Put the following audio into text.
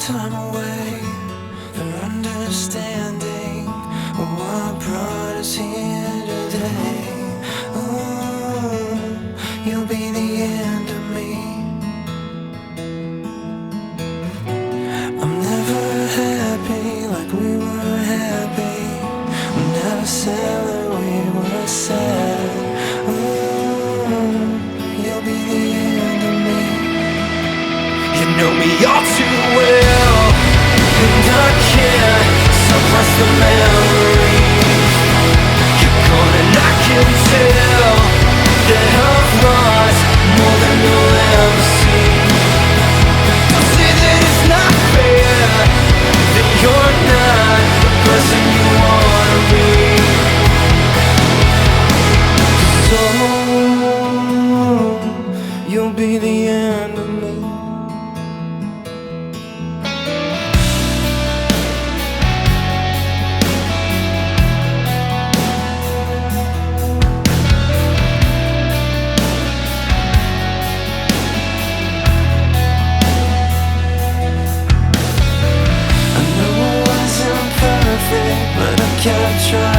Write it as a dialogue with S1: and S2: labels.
S1: time away for understanding what brought us here today. Oh, you'll be the end of me. I'm never happy like we were happy. We never said that we were sad. Oh, you'll be the end of me. You know me all too well, and I can't suppress the memories. You're gone and I can tell that I've lost more than you'll ever see. Don't say that it's not fair, that you're not the person you wanna be. So you'll be the end of me. But I kept trying.